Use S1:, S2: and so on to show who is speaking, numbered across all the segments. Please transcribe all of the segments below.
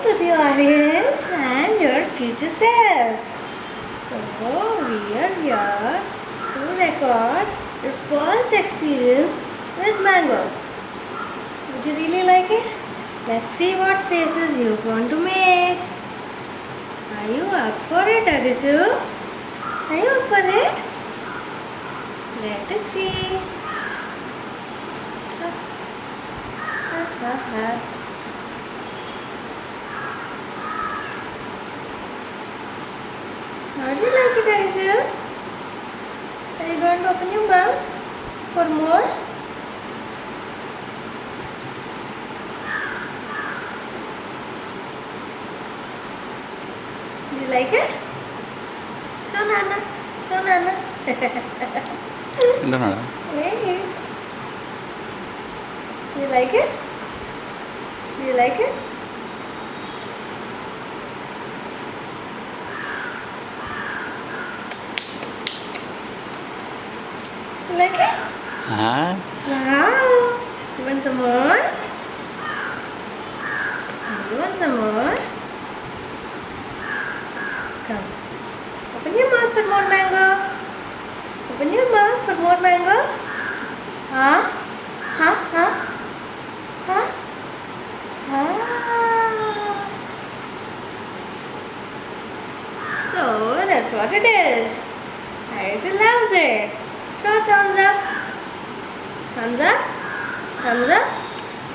S1: to the audience and your future self. So, we are here to record your first experience with mango. Would you really like it? Let's see what faces you're going to make. Are you up for it, Agashu? Are you up for it? Let us see. Ha, ha, ha. How do you like it, Agashu? Are you going to open your mouth for more? Do you like it? Show Nana. Show Nana.
S2: తింటున్నాడా
S1: Wait. You like it? Do you like it? You like it? Wow. You want some more? Do you want some more? Come. Open your mouth for more mango. Open your mouth for more mango. Huh? Huh? Huh? Huh? Ah. So that's what it is. Aisha loves it. Show a thumbs up. Thumbs up. Thumbs up.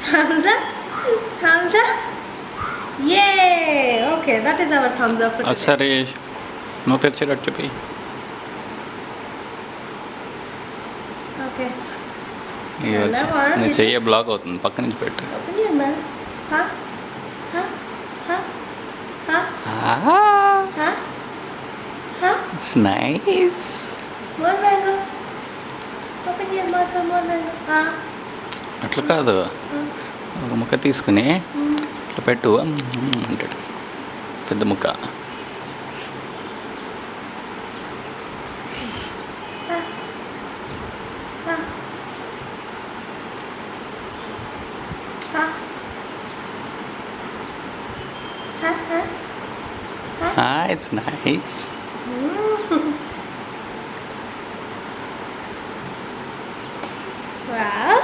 S1: Thumbs up. Thumbs up. Yay! Okay, that is our thumbs up for today.
S2: ఒకసారి నువ్వు తెరిచేటట్టు చెప్పి
S1: Okay.
S2: ఇక
S1: అలా వాడడం
S2: నీ
S1: చేసి-
S2: చెయ్యి black అవుతుంది పక్క నుంచి పెట్టు
S1: Open your mouth. Huh? Huh? Huh? Huh? Huh? Huh?
S2: It's nice
S1: More mango. Open your mouth for more mango. Huh?
S2: అట్లా కాదు
S1: Huh?
S2: ఒక ముక్క తీసుకుని
S1: Mm.
S2: ఇట్లా పెట్టు అంటాడు పెద్ద ముక్క
S1: Huh? Huh? Huh? Huh? Huh?
S2: It's nice
S1: Mm. Wow.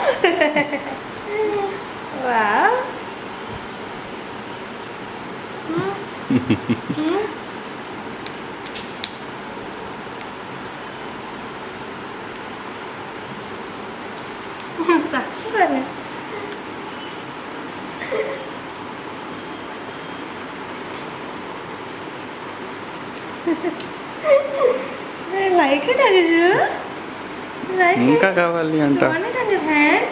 S1: Wow. Mm. Mm. Sakura. I like it, Agashu. You like
S2: ఇంకా
S1: it?
S2: కావాలి
S1: You
S2: అంట
S1: want it on your hand?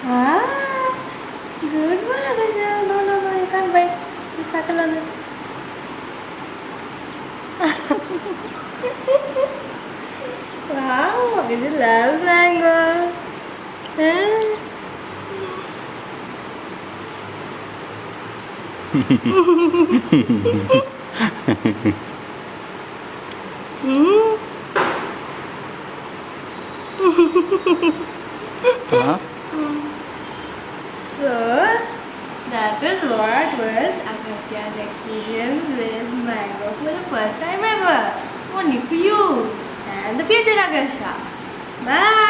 S1: Ah, good one, Agashu. No, no, no, you can't bite. Just suckle on it. Wow, Agashu loves mango. Huh? Mm. So, that is what was Agastya's experience with mango for the first time ever. Only for you and the future Agastya. Bye.